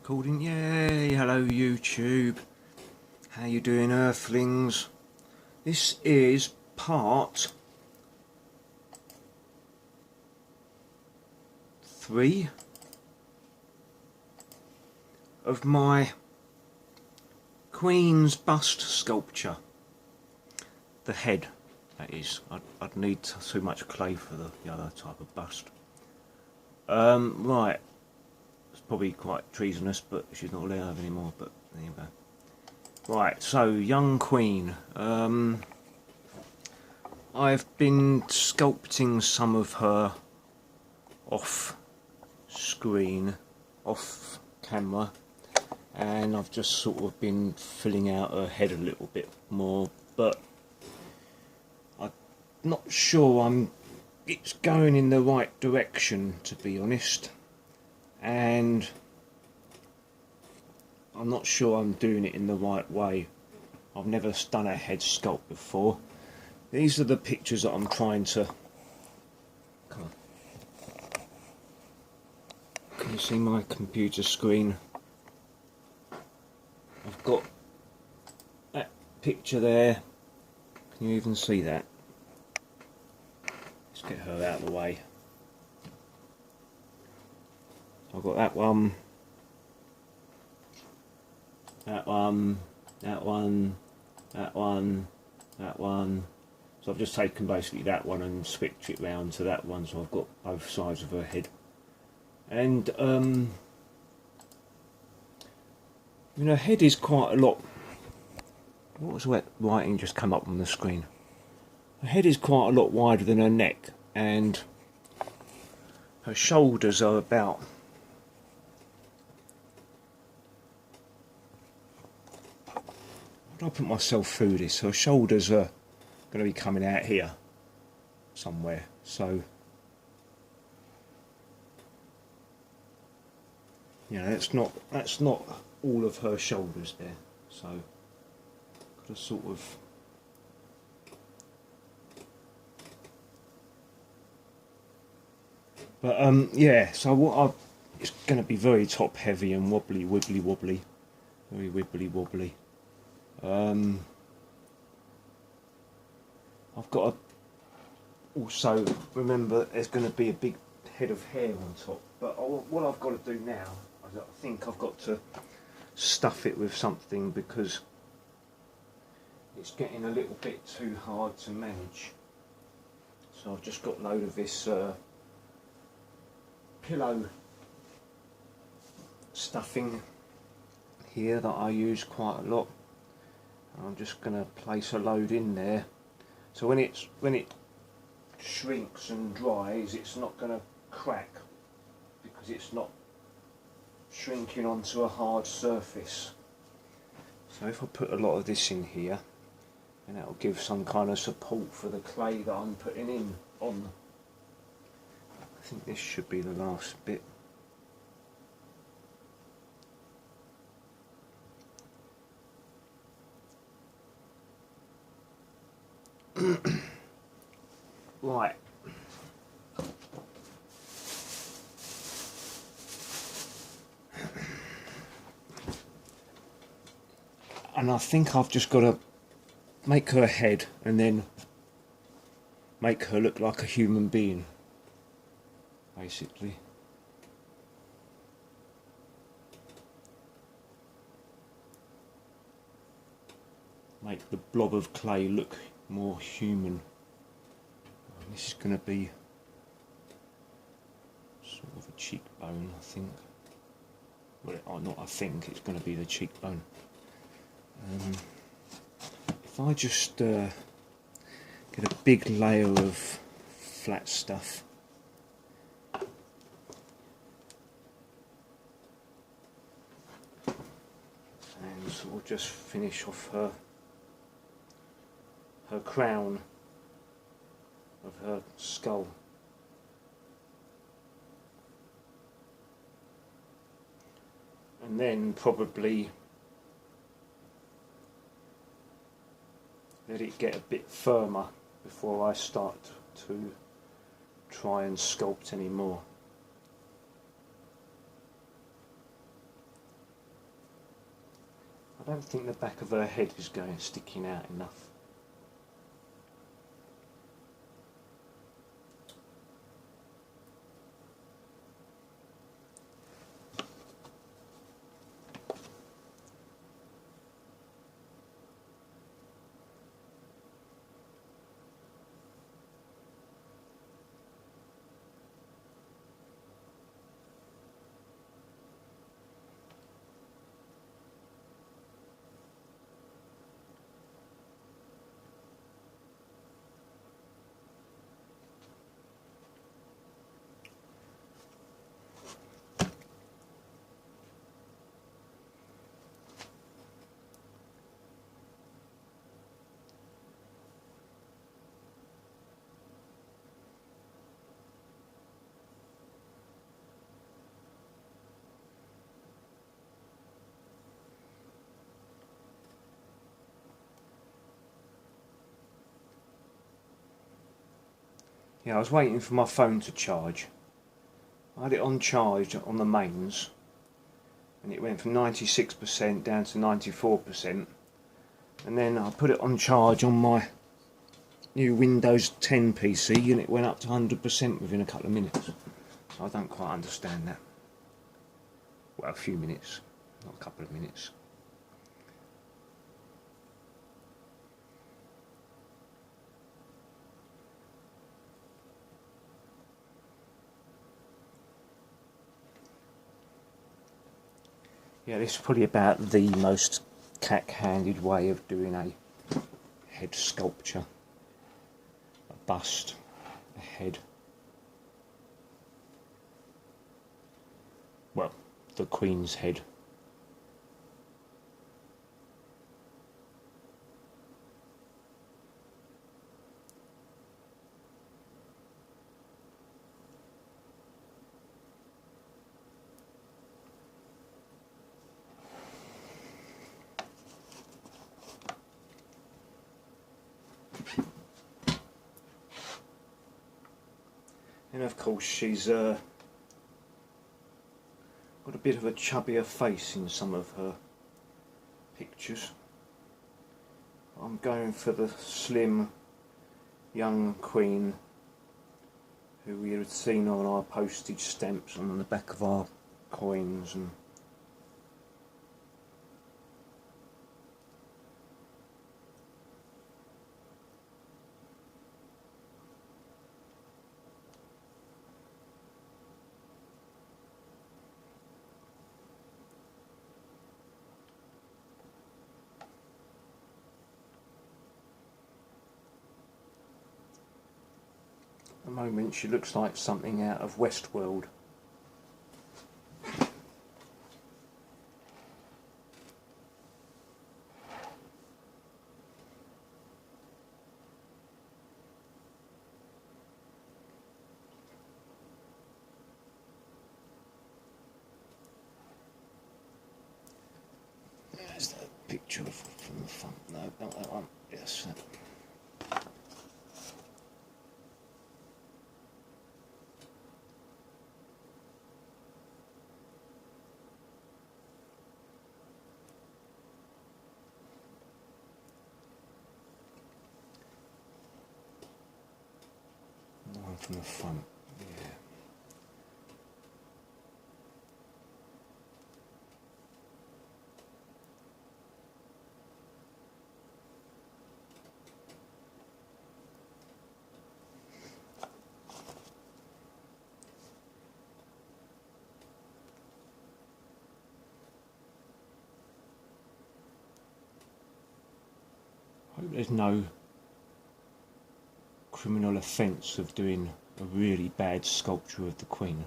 Recording, yay! Hello YouTube. How you doing, Earthlings? This is part 3 of my Queen's bust sculpture. The head, that is. I'd need too much clay for the other type of bust. Right. It's probably quite treasonous, but she's not alive anymore, but there you go. Right, so young Queen. I've been sculpting some of her off screen, off camera, and I've just sort of been filling out her head a little bit more, but I'm not sure it's going in the right direction, to be honest. And I'm not sure I'm doing it in the right way. I've never done a head sculpt before. These are the pictures that I'm trying to... Come on. Can you see my computer screen? I've got that picture there. Can you even see that? Let's get her out of the way. I've got that one, that one, that one, that one, that one. So I've just taken basically that one and switched it round to that one, so I've got both sides of her head. And her head is quite a lot. What was that writing just come up on the screen? Her head is quite a lot wider than her neck, and her shoulders are about... I'll put myself through this. Her shoulders are going to be coming out here somewhere, so that's not all of her shoulders there, so got to sort of yeah, so it's going to be very top heavy and wobbly, wibbly wobbly, very wibbly wobbly. I've got to also remember there's going to be a big head of hair on top, but what I've got to do now is I think I've got to stuff it with something because it's getting a little bit too hard to manage. So I've just got a load of this pillow stuffing here that I use quite a lot. I'm just going to place a load in there, so when it shrinks and dries, it's not going to crack because it's not shrinking onto a hard surface. So if I put a lot of this in here, then that will give some kind of support for the clay that I'm putting in on. I think this should be the last bit. Right. And I think I've just got to make her head and then make her look like a human being, basically. Make the blob of clay look more human. This is going to be sort of a cheekbone, I think. Well, not I think, it's going to be the cheekbone. If I just get a big layer of flat stuff, and sort of just finish off her crown of her skull. And then probably let it get a bit firmer before I start to try and sculpt any more. I don't think the back of her head is sticking out enough. Yeah, I was waiting for my phone to charge. I had it on charge on the mains, and it went from 96% down to 94%, and then I put it on charge on my new Windows 10 PC and it went up to 100% within a couple of minutes. So I don't quite understand that. Well, a few minutes, not a couple of minutes. Yeah, this is probably about the most cack-handed way of doing a head sculpture. A bust, a head. Well, the Queen's head. And of course she's got a bit of a chubbier face in some of her pictures. I'm going for the slim young Queen who we had seen on our postage stamps on the back of our coins and at the moment she looks like something out of Westworld. There's that picture from the front. No, not that one. Yes. One from the front. Yeah. I hope there's no criminal offence of doing a really bad sculpture of the Queen.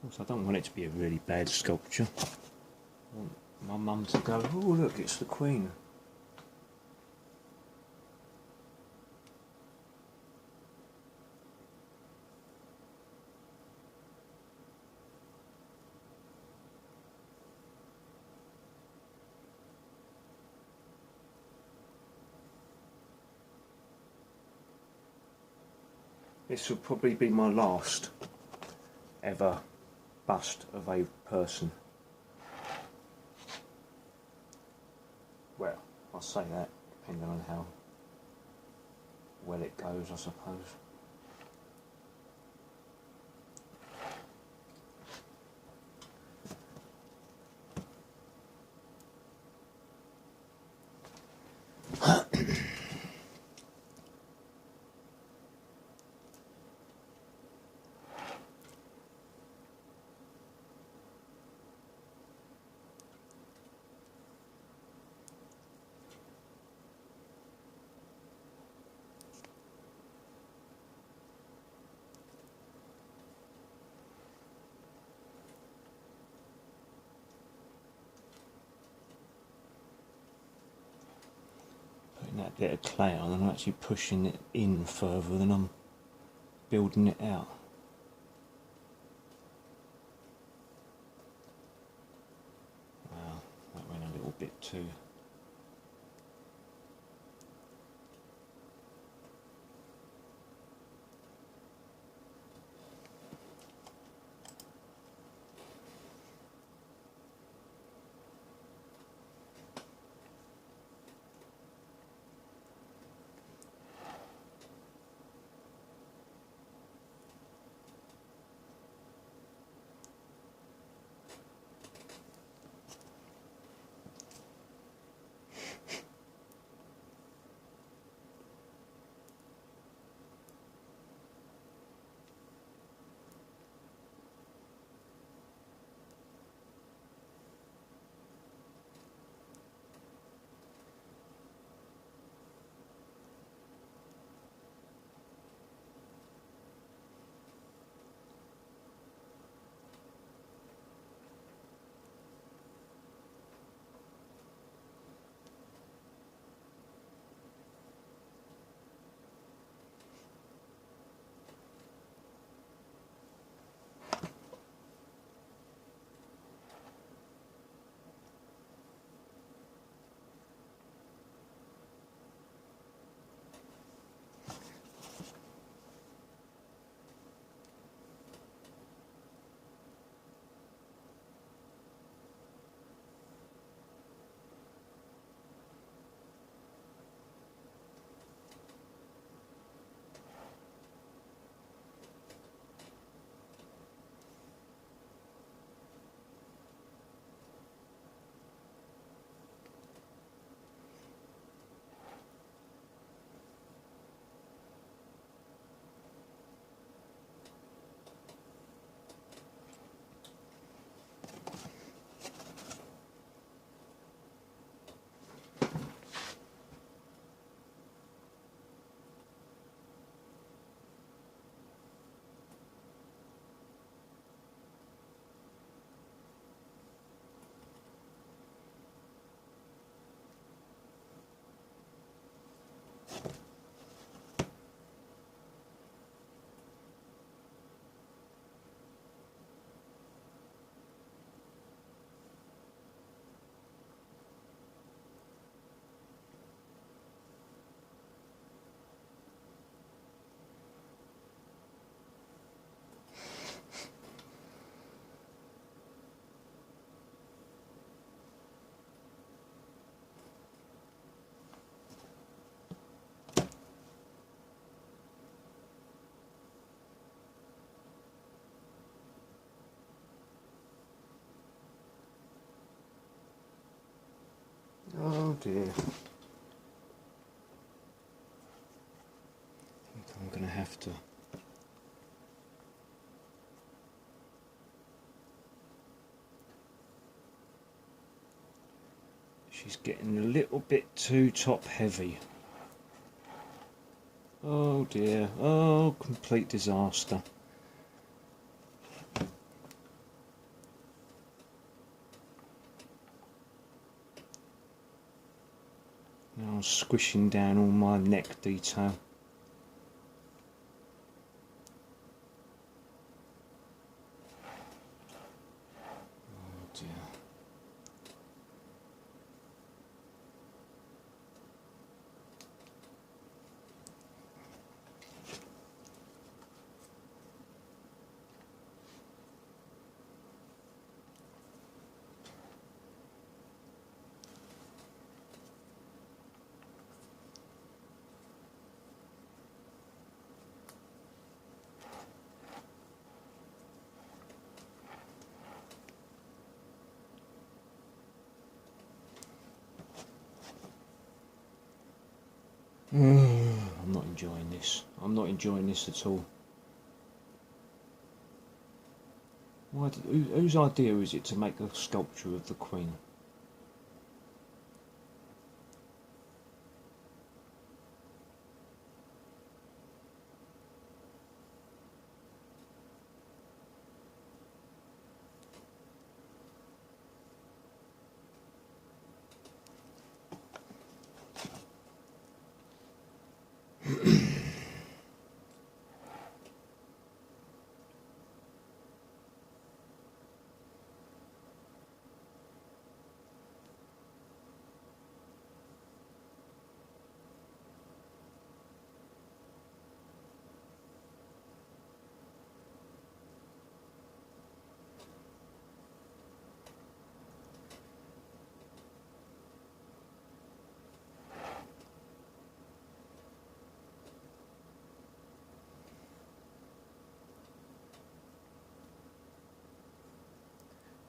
Also, I don't want it to be a really bad sculpture. I want my mum to go, oh look, it's the Queen. This will probably be my last ever bust of a person. Well, I'll say that, depending on how well it goes, I suppose. That bit of clay on, and I'm actually pushing it in further than I'm building it out. Wow, that went a little bit too. Oh dear. I think I'm going to have to she's getting a little bit too top heavy. Oh dear. Oh, complete disaster. Now I'm squishing down all my neck detail. Oh dear. enjoying this. I'm not enjoying this at all. Whose idea is it to make a sculpture of the Queen?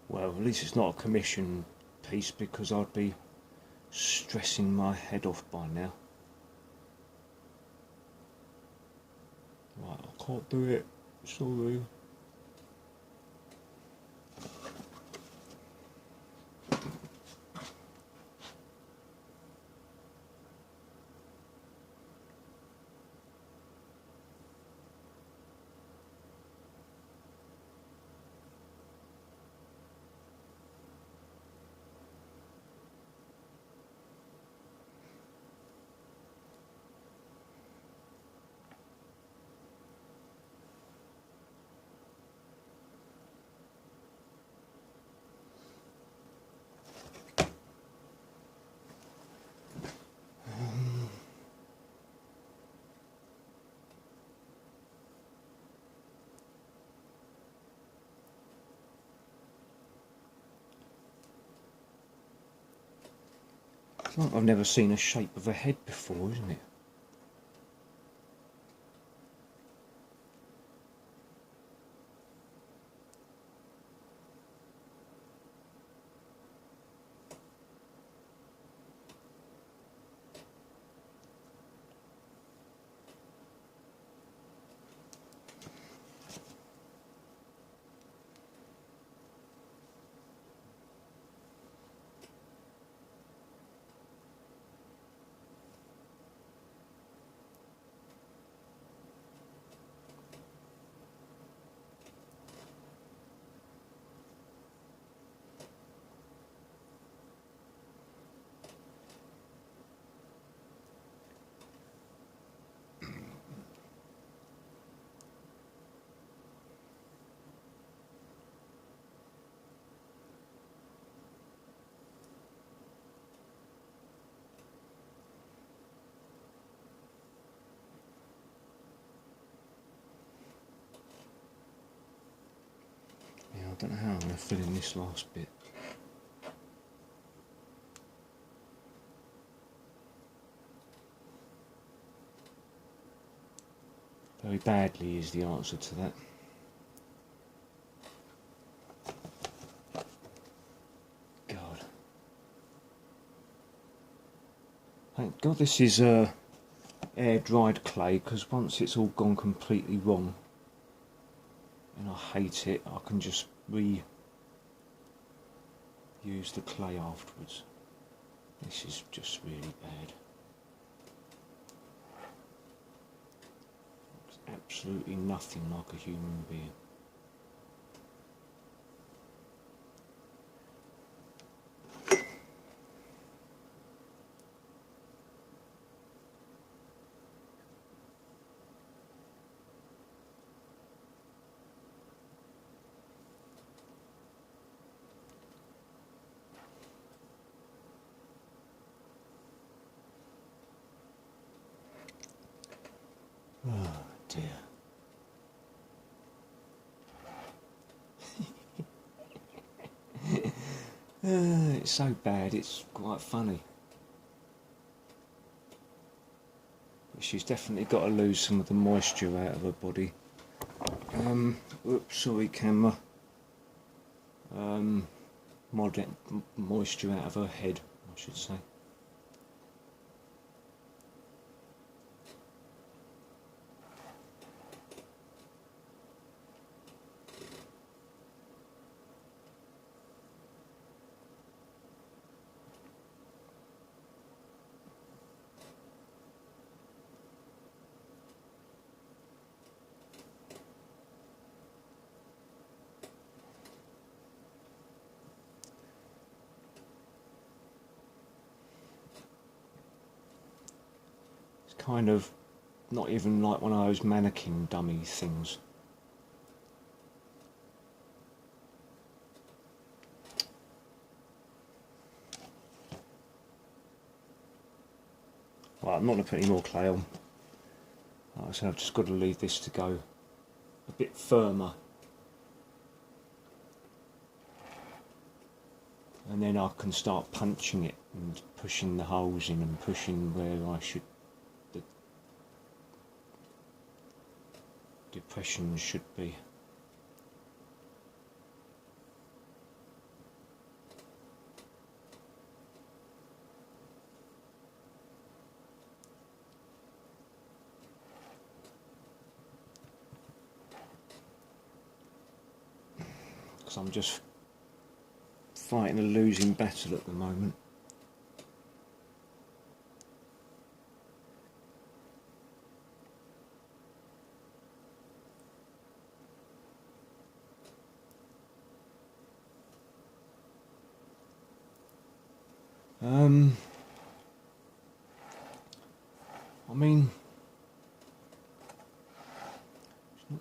Well, at least it's not a commission piece, because I'd be stressing my head off by now. Right, I can't do it, sorry. It's like I've never seen a shape of a head before, isn't it? I don't know how I'm going to fill in this last bit. Very badly is the answer to that. God. Thank God this is air dried clay, because once it's all gone completely wrong, and I hate it, I can just reuse the clay afterwards. This is just really bad. It's absolutely nothing like a human being. Oh dear. It's so bad, it's quite funny. But she's definitely got to lose some of the moisture out of her body. Oops, sorry camera. Moisture out of her head, I should say. kind of not even like one of those mannequin dummy things. Well, I'm not going to put any more clay on. Like I said, I've just got to leave this to go a bit firmer. And then I can start punching it and pushing the holes in and pushing where I should, the depressions should be. Because I'm just fighting a losing battle at the moment. I mean, it's not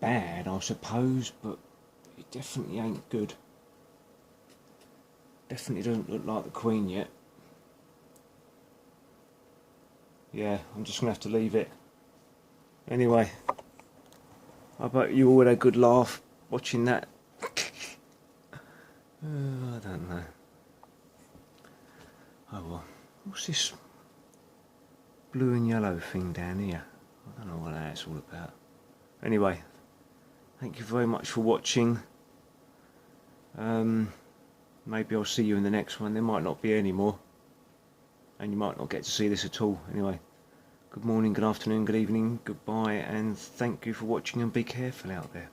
bad, I suppose, but it definitely ain't good. Definitely doesn't look like the Queen yet. Yeah, I'm just going to have to leave it. Anyway, I bet you all had a good laugh watching that. I don't know. Oh well, what's this blue and yellow thing down here? I don't know what that's all about. Anyway, thank you very much for watching. Maybe I'll see you in the next one. There might not be any more, and you might not get to see this at all. Anyway, good morning, good afternoon, good evening, goodbye, and thank you for watching, and be careful out there.